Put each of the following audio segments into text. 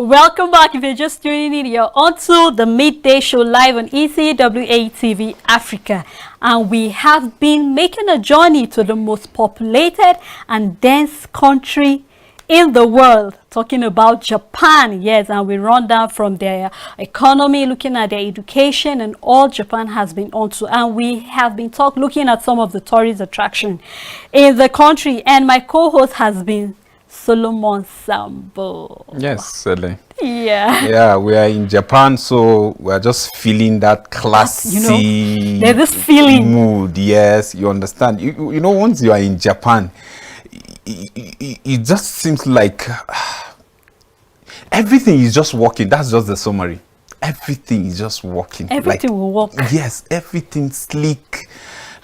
Welcome back. If you're just tuning in, you're onto the Midday Show live on ECWA TV Africa. And we have been making a journey to the most populated and dense country in the world, talking about Japan. Yes, and we run down from their economy, looking at their education and all Japan has been onto. And we have been looking at some of the tourist attraction in the country. And my co-host has been Solomon Sambo. Yes, Sally. Yeah. Yeah, we are in Japan, so we are just feeling that classy, there's this feeling mood. Yes, you understand. You know, once you are in Japan, it just seems like everything is just working. That's just the summary. Everything is just working. Everything will work. Yes, everything sleek.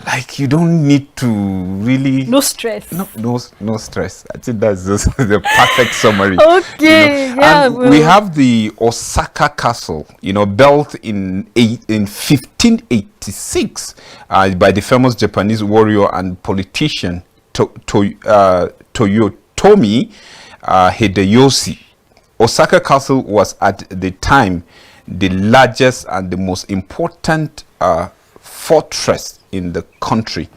Like you don't need to really no stress. No stress. I think that's just the perfect summary. Okay, you know? yeah. And we have the Osaka Castle, built in 1586 by the famous Japanese warrior and politician Toyotomi Hideyoshi. Osaka Castle was at the time the largest and the most important fortress in the country.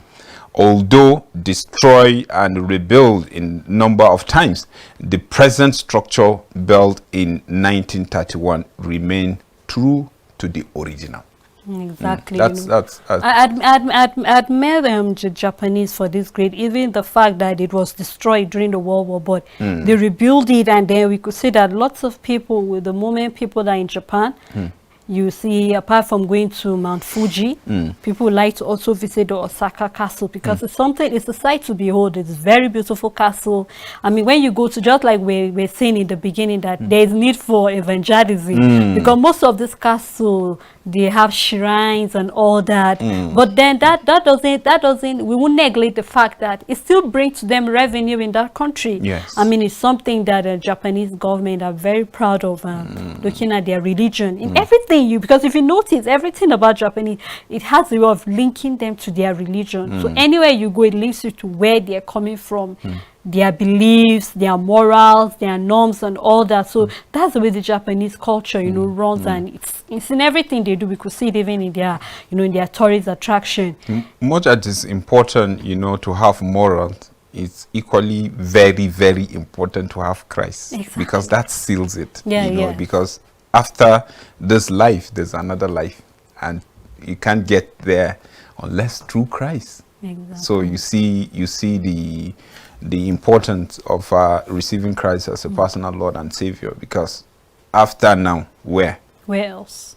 Although destroyed and rebuilt in number of times, the present structure built in 1931 remained true to the original. Exactly. I admire the Japanese for this great, even the fact that it was destroyed during the World War, but they rebuilt it, and then we could see that lots of people, with the moment people are in Japan, you see, apart from going to Mount Fuji, people like to also visit the Osaka Castle because it's a sight to behold. It's a very beautiful castle. I mean, when you go to, just like we're saying in the beginning, that there's need for evangelism because most of this castle, they have shrines and all that. But then that doesn't, we won't neglect the fact that it still brings to them revenue in that country. Yes. I mean, it's something that the Japanese government are very proud of, looking at their religion. In everything, because if you notice, everything about Japanese, it has a way of linking them to their religion. So anywhere you go, it links you to where they're coming from, their beliefs, their morals, their norms, and all that. So that's the way the Japanese culture, runs, and it's in everything they do. We could see it even in their, in their tourist attraction. Much as it's important, to have morals, it's equally very, very important to have Christ. Exactly. Because that seals it. Yeah. Because after this life, there's another life, and you can't get there unless through Christ. Exactly. So you see the importance of receiving Christ as a personal Lord and Savior, because after now, where else?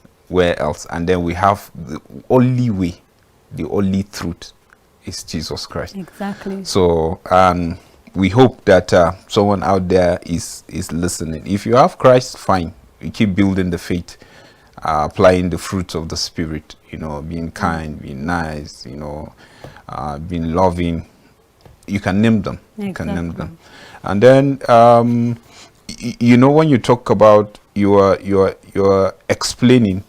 And then we have the only way, the only truth is Jesus Christ. Exactly. So we hope that someone out there is listening. If you have Christ, fine. You keep building the faith, applying the fruits of the Spirit, being kind, being nice, being loving. You can name them. Exactly. You can name them. And then, when you talk about your explaining,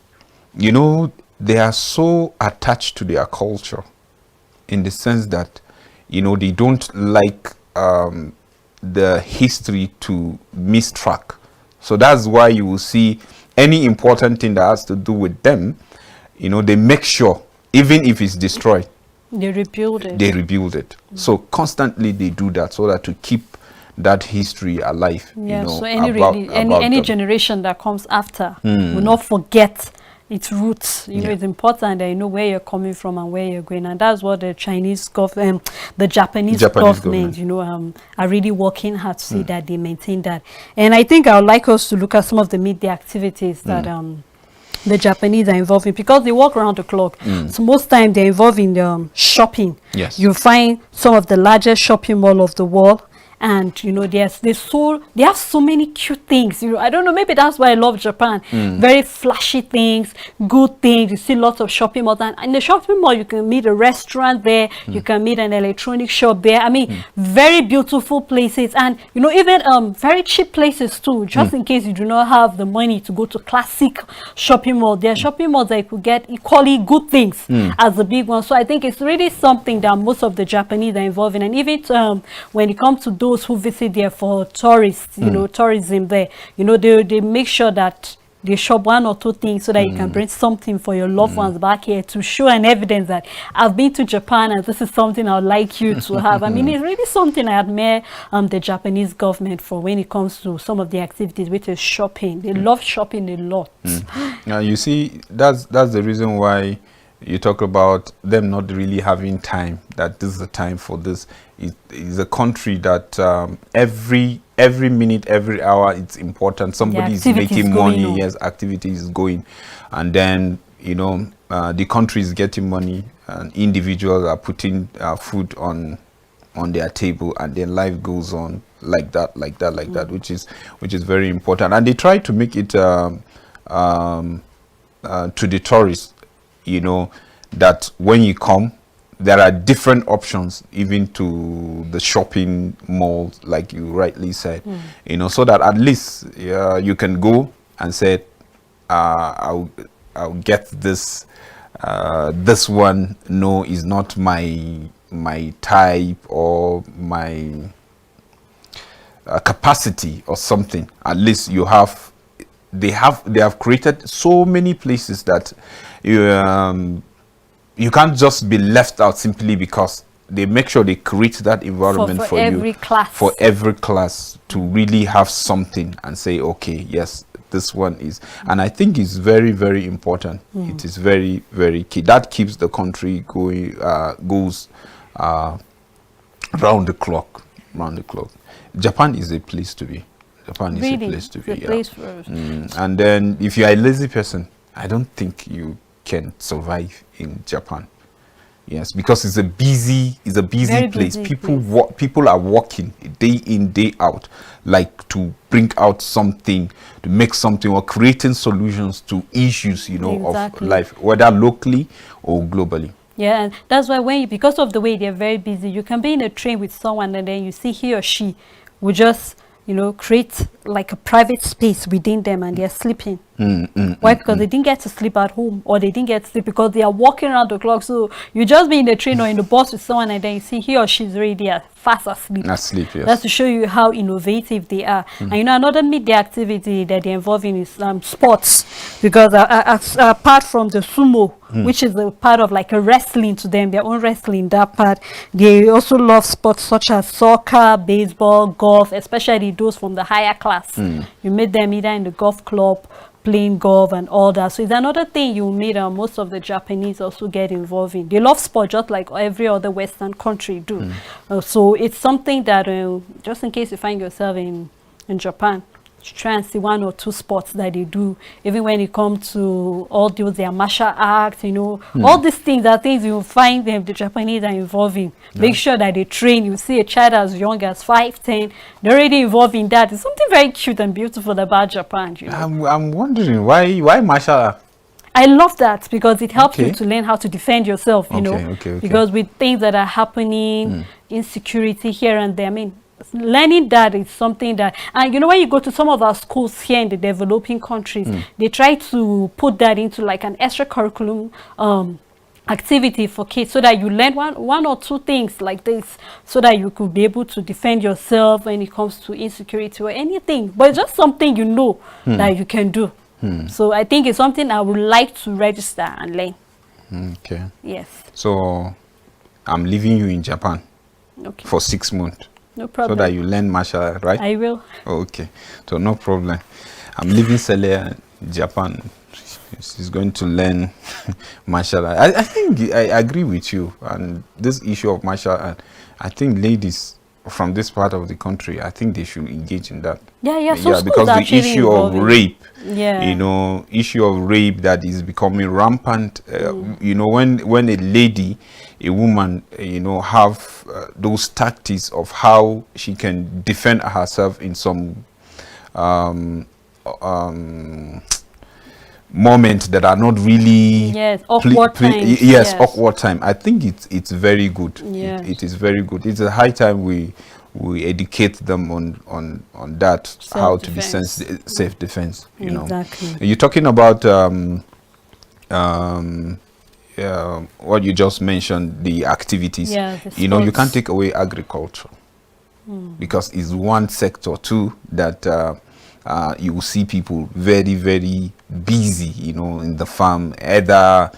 they are so attached to their culture in the sense that, they don't like the history to miss track. So that's why you will see any important thing that has to do with them, they make sure, even if it's destroyed, they rebuild it. So constantly they do that so that to keep that history alive. Yeah, so any generation that comes after will not forget its roots. It's important that you know where you're coming from and where you're going, and that's what the Chinese government, the Japanese government, are really working hard to see that they maintain that. And I think I would like us to look at some of the midday activities that the Japanese are involved in, because they work around the clock. So most time they're involved in shopping. Yes. You find some of the largest shopping mall of the world. And they have so many cute things. I don't know, maybe that's why I love Japan. Very flashy things, good things. You see lots of shopping malls, and in the shopping mall you can meet a restaurant there, you can meet an electronic shop there. I mean, very beautiful places, and even very cheap places too, just in case you do not have the money to go to classic shopping mall. There are shopping malls that you could get equally good things as the big ones. So I think it's really something that most of the Japanese are involved in. And even when it comes to those those who visit there for tourists, you know, tourism there. You know, they make sure that they shop 1 or 2 things so that you can bring something for your loved ones back here to show an evidence that I've been to Japan and this is something I would like you to have. I mean, it's really something I admire the Japanese government for when it comes to some of the activities, which is shopping. They love shopping a lot. Now, you see, that's the reason why you talk about them not really having time, that this is the time for this. It is a country that every minute, every hour, it's important. Somebody is making money, yes, activity is going. And then, you know, the country is getting money and individuals are putting food on their table, and then life goes on like that, which is very important. And they try to make it to the tourists, you know, that when you come, there are different options, even to the shopping malls, like you rightly said, you know, so that at least you can go and say, I'll get this. This one, no, is not my type or my capacity or something. At least you have. They have created so many places that you can't just be left out simply because they make sure they create that environment for every you, class. for every class, to really have something and say, okay, yes, this one is. And I think it's very, very important. It is very, very key. That keeps the country going, goes round the clock. Japan is a place to be. Japan is Really? a place to be. It's a place for And then if you are a lazy person, I don't think you can survive in Japan. Yes, because it's a busy Very place. busy People are working day in, day out, like to bring out something, to make something, or creating solutions to issues, you know, of life, whether locally or globally. Yeah, and that's why because of the way they're very busy, you can be in a train with someone and then you see he or she will just, you know, create like a private space within them and they're sleeping. Why? Because they didn't get to sleep at home, or they didn't get to sleep because they are walking around the clock. So you just be in the train or in the bus with someone and then you see he or she's already fast asleep. Asleep, yes. That's to show you how innovative they are. And you know, another midday activity that they're involved in is sports, because apart from the sumo, which is a part of like a wrestling to them, their own wrestling, that part, they also love sports such as soccer, baseball, golf, especially those from the higher class. You meet them either in the golf club, playing golf and all that. So it's another thing you meet most of the Japanese also get involved in. They love sport just like every other Western country do. So it's something that just in case you find yourself in Japan, try and see 1 or 2 sports that they do, even when it comes to all those their martial arts, you know, all these things are things you find them, the Japanese are involved in. Make sure that they train. You see a child as young as 5, 10, they're already involved in that. It's something very cute and beautiful about Japan, you know. I'm wondering why martial art? I love that because it helps you to learn how to defend yourself, you know, because with things that are happening, insecurity here and there, I mean, learning that is something that, and you know, when you go to some of our schools here in the developing countries, they try to put that into like an extra curriculum activity for kids, so that you learn one or 2 things like this, so that you could be able to defend yourself when it comes to insecurity or anything. But it's just something you know that you can do. So I think it's something I would like to register and learn. Okay. Yes. So I'm leaving you in Japan for 6 months. No problem. So that you learn martial art, right? I will. Okay. So no problem. I'm leaving Celia in Japan. She's going to learn martial art. I think I agree with you on this issue of martial art. I think ladies from this part of the country, I think they should engage in that. Yeah, so because the issue of rape, yeah, you know, issue of rape that is becoming rampant. You know, when a lady, a woman, you know, have those tactics of how she can defend herself in some moments that are not really awkward times. Yes, awkward time. I think it's very good. Yeah. It is very good. It's a high time we educate them on that, how to be self-defense. You know, you're talking about what you just mentioned, the activities. Yeah, you know, you can't take away agriculture. because it's one sector too that you will see people very, very busy, you know, in the farm, either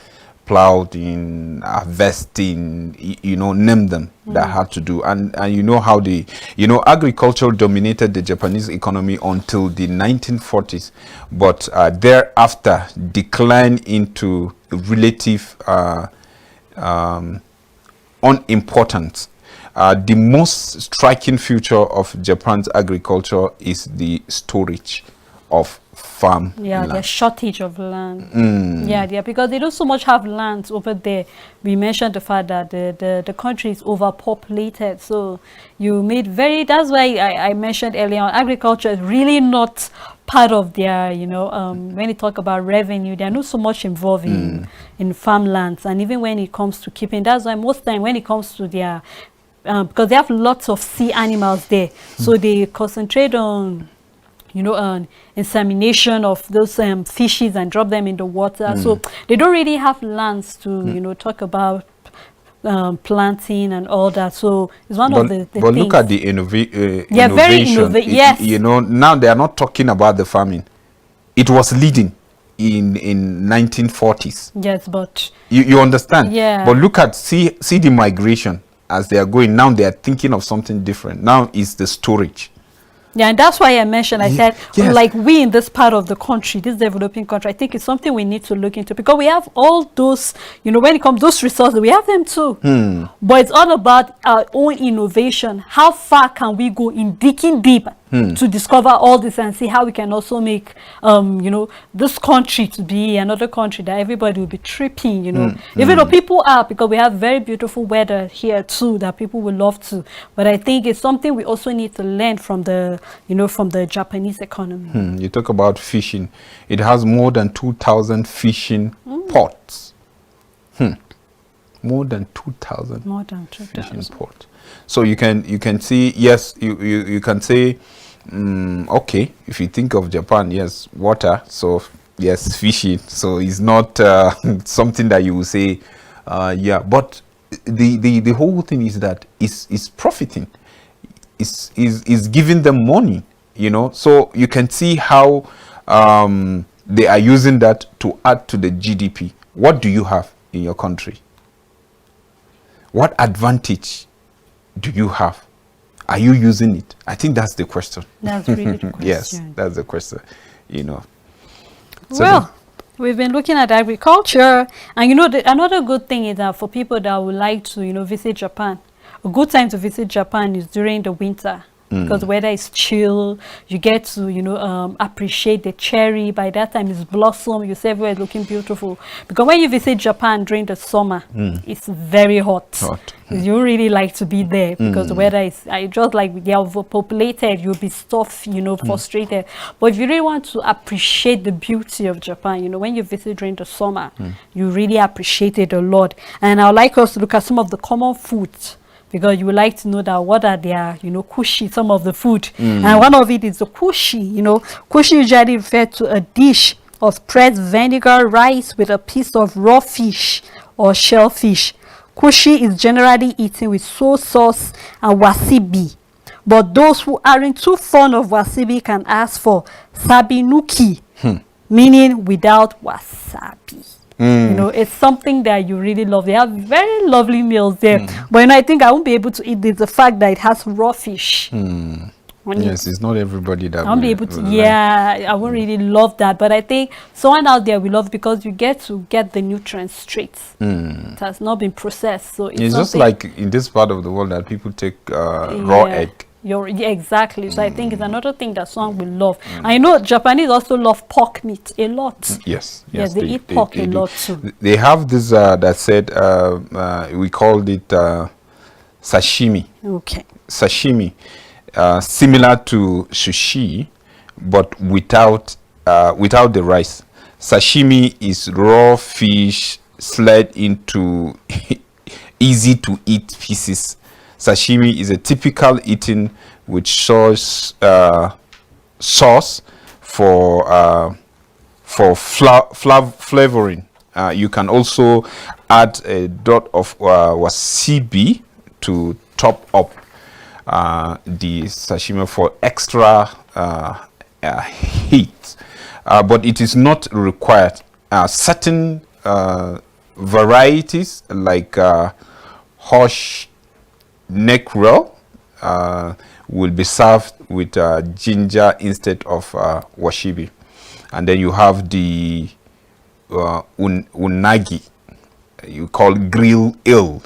plowing, harvesting, you know, name them, that had to do. And you know how the, you know, agriculture dominated the Japanese economy until the 1940s, but thereafter declined into relative unimportance. The most striking feature of Japan's agriculture is the storage of farm land. The shortage of land. Yeah, because they don't so much have lands over there. We mentioned the fact that the country is overpopulated. So you made that's why I mentioned earlier on, agriculture is really not part of their, you know, when they talk about revenue, they're not so much involved in farmlands. And even when it comes to keeping, that's why most time when it comes to their, because they have lots of sea animals there, so they concentrate on, you know, insemination of those fishes and drop them in the water. So they don't really have lands to, you know, talk about planting and all that. So it's one of the but things. Look at the innovation. Very innovative. Yes. You know, now they are not talking about the farming. It was leading in 1940s. Yes, but you understand. Yeah. But look at see the migration as they are going. Now they are thinking of something different. Now it's the storage. Yeah, and that's why I mentioned, I said, yes, like we in this part of the country, this developing country, I think it's something we need to look into, because we have all those, you know, when it comes to those resources, we have them too. But it's all about our own innovation. How far can we go in digging deep to discover all this and see how we can also make, you know, this country to be another country that everybody will be tripping, you know. Even though people are, because we have very beautiful weather here too that people would love to. But I think it's something we also need to learn from the, you know, from the Japanese economy. You talk about fishing. It has more than 2,000 fishing ports. More than 2,000. More than 2,000 fishing ports. So you can see, yes, you can say, okay, if you think of Japan, yes, water, so yes, fishing. So it's not something that you will say, yeah. But the whole thing is that it's profiting. Is giving them money, you know. So you can see how they are using that to add to the GDP. What do you have in your country? What advantage do you have? Are you using it? I think that's the question. That's really the question. Yes, that's the question, you know. So well, we've been looking at agriculture, and you know, another good thing is that for people that would like to, you know, visit Japan, a good time to visit Japan is during the winter, because the weather is chill. You get to, you know, appreciate the cherry. By that time it's blossom. You see everywhere looking beautiful. Because when you visit Japan during the summer, it's very hot. You really like to be there because the weather is just like they are overpopulated. You'll be stuffed, you know, frustrated. But if you really want to appreciate the beauty of Japan, you know, when you visit during the summer, you really appreciate it a lot. And I would like us to look at some of the common foods, because you would like to know that what are their, you know, kushi, some of the food. And one of it is the kushi, you know. Kushi usually refers to a dish of pressed vinegar rice with a piece of raw fish or shellfish. Kushi is generally eaten with soy sauce and wasabi. But those who aren't too fond of wasabi can ask for sabinuki, meaning without wasabi. You know, it's something that you really love. They have very lovely meals there. But you know, I think I won't be able to eat this. The fact that it has raw fish. Yes, it's not everybody that I won't be able to. Yeah, I won't really love that. But I think someone out there will love, because you get to get the nutrients straight. It has not been processed. So it's just like in this part of the world that people take raw egg. Exactly. So I think it's another thing that someone will love. I know Japanese also love pork meat a lot. Yes, they eat pork a lot too. They have this that said we called it sashimi. Okay. Sashimi, similar to sushi, but without the rice. Sashimi is raw fish slid into easy to eat pieces. Sashimi is a typical eating with sauce for flavoring. You can also add a dot of wasabi to top up. the sashimi for extra heat, but it is not required. Certain varieties like horse neck roll will be served with ginger instead of washibi. And then you have the unagi, you call grill eel.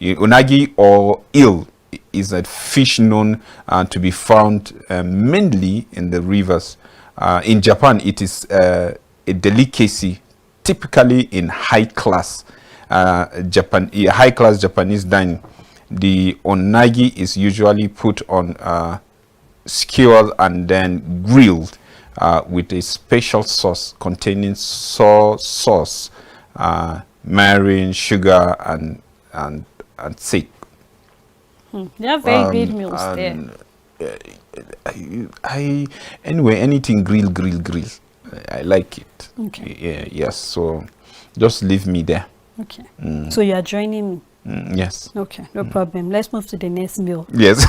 Unagi or eel is a fish known to be found mainly in the rivers. In Japan, it is a delicacy, typically in high-class Japanese dining. The unagi is usually put on skewers and then grilled with a special sauce containing soy sauce, margarine, sugar, and sake. They have very great meals there. Anyway, anything grill. I like it. Okay. Yeah, yes. So just leave me there. Okay. So you are joining me. Yes. Okay, no problem. Let's move to the next meal. Yes.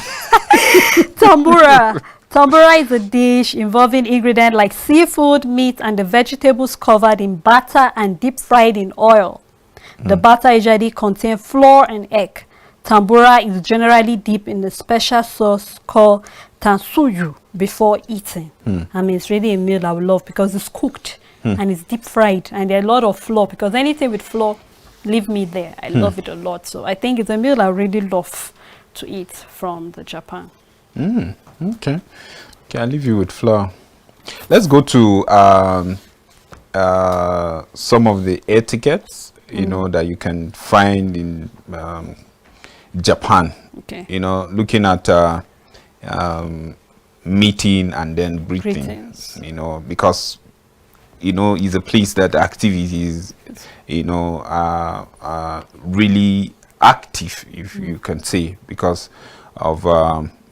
Tambura. Tambura is a dish involving ingredients like seafood, meat, and the vegetables covered in batter and deep fried in oil. The batter usually contains flour and egg. Tambura is generally dipped in a special sauce called tansuyu before eating. I mean, it's really a meal I would love because it's cooked and it's deep fried, and there are a lot of flour, because anything with flour, leave me there. I love it a lot. So I think it's a meal I really love to eat from the Japan. Okay, I'll leave you with flour. Let's go to some of the etiquettes, you know, that you can find in Japan. Okay. You know, looking at meeting and then greetings. You know, because you know it's a place that activities, you know, are really active, if you can say, because of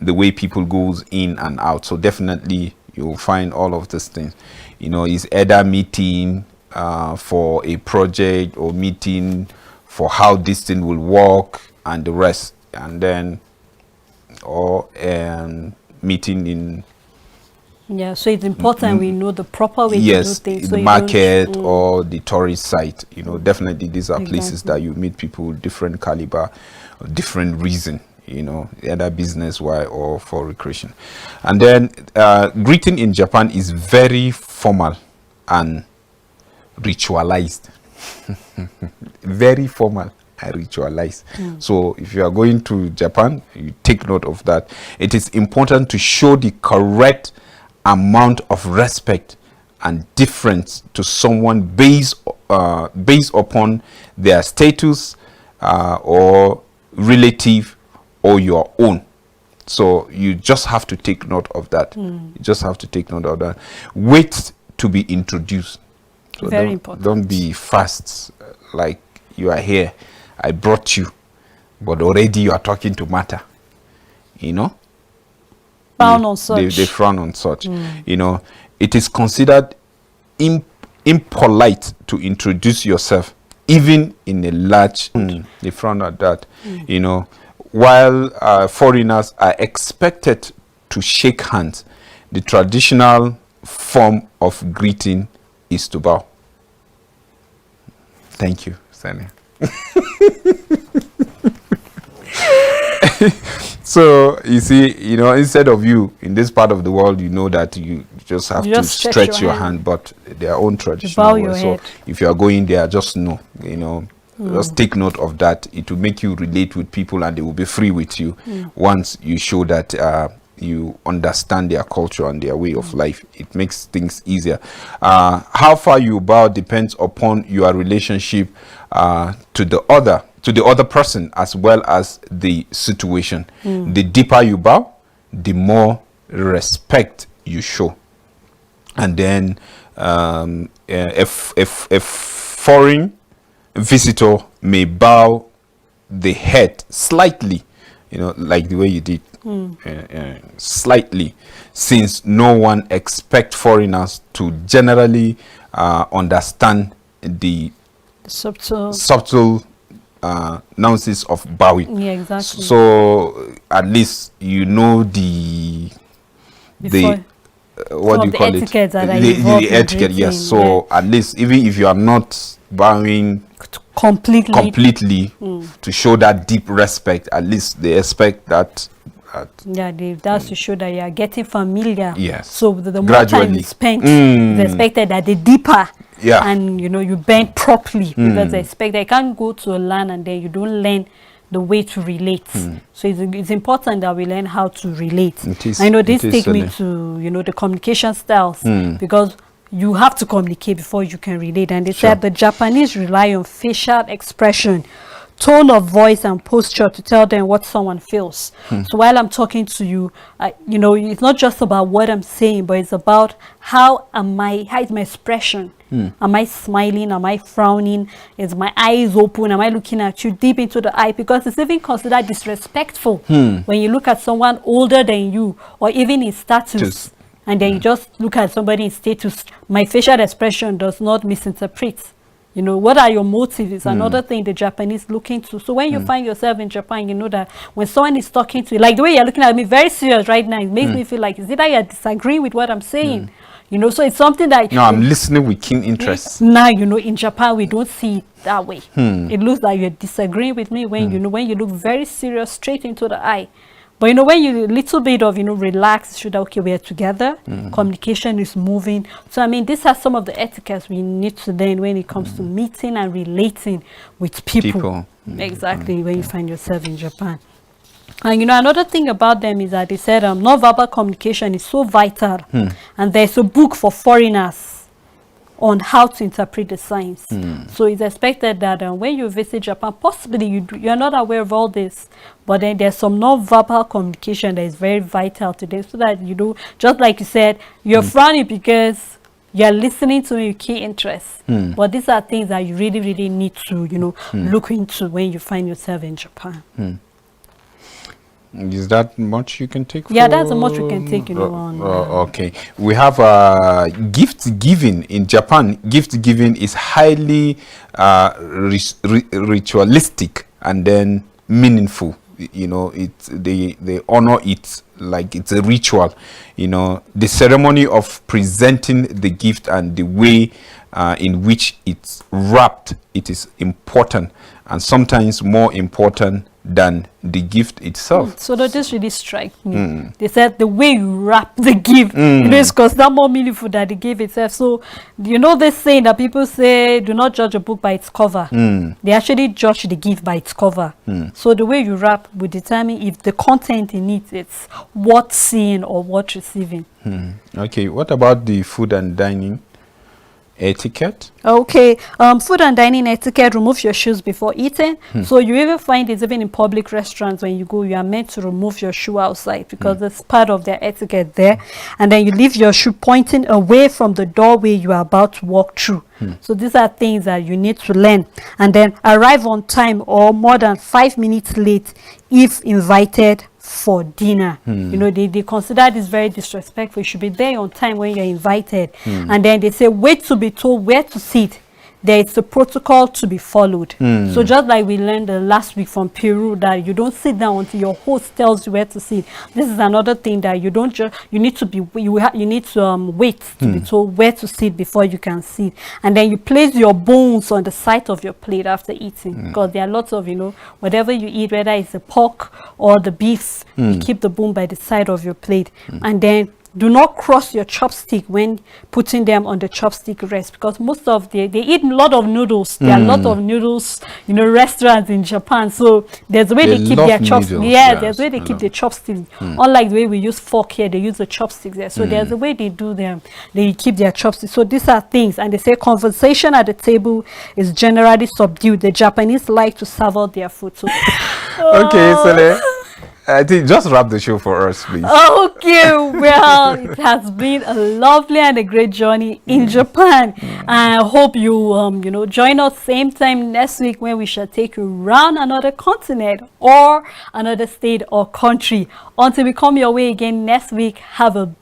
the way people goes in and out. So definitely you'll find all of these things. You know, it's either meeting for a project or meeting for how this thing will work and the rest, and then or meeting in so it's important we know the proper way to do things. The market or the tourist site. You know, definitely these are places that you meet people with different caliber, different reason, you know, either business wise or for recreation. And then greeting in Japan is very formal and ritualized. Very formal and ritualized. So if you are going to Japan, you take note of that. It is important to show the correct amount of respect and difference to someone based upon their status or relative or your own. So you just have to take note of that. You just have to take note of that. Wait to be introduced. So very important. Don't be fast, like you are here, I brought you, but already you are talking to Mata. You know? Frown on such. They frown on such. You know, it is considered impolite to introduce yourself, even in a large. They frown at that. You know, while foreigners are expected to shake hands, the traditional form of greeting is to bow. Thank you, Sani. So you see, you know, instead of you in this part of the world, you know that you just have to stretch your hand, but their own traditional way. So if you are going there, just know, you know, just take note of that. It will make you relate with people, and they will be free with you once you show that you understand their culture and their way of life. It makes things easier. How far you bow depends upon your relationship to the other person, as well as the situation. The deeper you bow, the more respect you show. And then if foreign visitor may bow the head slightly, you know, like the way you did, slightly, since no one expects foreigners to generally understand the subtle nuances of bowing. Yeah, exactly. So at least you know the what do you call it? The etiquette, yes. So at least even if you are not bowing completely to show that deep respect, at least they expect that. That's to show that you are getting familiar. Yes. So the more time you spend, it's expected that the deeper. Yeah. And you bend properly because they expect that you can't go to a land and then you don't learn the way to relate. So it's important that we learn how to relate. I know this takes me to the communication styles because you have to communicate before you can relate. And they said the Japanese rely on facial expression, tone of voice and posture to tell them what someone feels. So while I'm talking to you, it's not just about what I'm saying, but it's about how is my expression. Am I smiling? Am I frowning? Is my eyes open? Am I looking at you deep into the eye? Because it's even considered disrespectful when you look at someone older than you, or even in status, and then you just look at somebody in status. My facial expression does not misinterpret. What are your motives is another thing the Japanese look into. So when you find yourself in Japan, you know that when someone is talking to you, like the way you're looking at me, very serious right now, it makes me feel like, is it that you're disagreeing with what I'm saying? So it's something that... No, I'm listening with keen interest. Now, in Japan, we don't see it that way. It looks like you're disagreeing with me when, when you look very serious straight into the eye. But, when you little bit of, relax, should okay, we are together, communication is moving. So, I mean, these are some of the etiquettes we need to learn when it comes to meeting and relating with people. Exactly, when you find yourself in Japan. And, another thing about them is that they said non-verbal communication is so vital. And there's a book for foreigners on how to interpret the signs. So it's expected that when you visit Japan, possibly you're not aware of all this, but then there's some non-verbal communication that is very vital to them, so that just like you said, you're frowning because you're listening to me with key interest. But these are things that you really, really need to, look into when you find yourself in Japan. Is that much you can take? Yeah, that's much we can take, on. Okay. We have gift giving in Japan. Gift giving is highly ritualistic and then meaningful. They honor it like it's a ritual. The ceremony of presenting the gift and the way in which it's wrapped, it is important, and sometimes more important than the gift itself. So this really strikes me. They said the way you wrap the gift, is considered more meaningful than the gift itself. So this saying that people say, do not judge a book by its cover. They actually judge the gift by its cover. So the way you wrap will determine if the content in it is worth seeing or worth receiving. Okay, what about the food and dining etiquette? Okay, food and dining etiquette: remove your shoes before eating. So you even find it even in public restaurants. When you go, you are meant to remove your shoe outside because it's part of their etiquette there. And then you leave your shoe pointing away from the doorway you are about to walk through. So these are things that you need to learn. And then arrive on time or more than 5 minutes late if invited for dinner. They consider this very disrespectful. You should be there on time when you're invited. And then they say wait to be told where to sit. There is a protocol to be followed. So just like we learned last week from Peru, that you don't sit down until your host tells you where to sit. This is another thing that you don't just, you need to be, you need to wait to be told where to sit before you can sit. And then you place your bones on the side of your plate after eating, because there are lots of, whatever you eat, whether it's the pork or the beef, you keep the bone by the side of your plate. And then do not cross your chopstick when putting them on the chopstick rest, because most of they eat a lot of noodles. There are a lot of noodles, restaurants in Japan. So there's a way they keep their chopsticks. Yeah, there's a way they keep the chopsticks. Unlike the way we use fork here, they use the chopsticks there. So there's a way they do them. They keep their chopsticks. So these are things. And they say conversation at the table is generally subdued. The Japanese like to savor their food. So okay, so I think just wrap the show for us, please. Okay, well, it has been a lovely and a great journey in Japan. I hope you, join us same time next week when we shall take you around another continent or another state or country. Until we come your way again next week, have a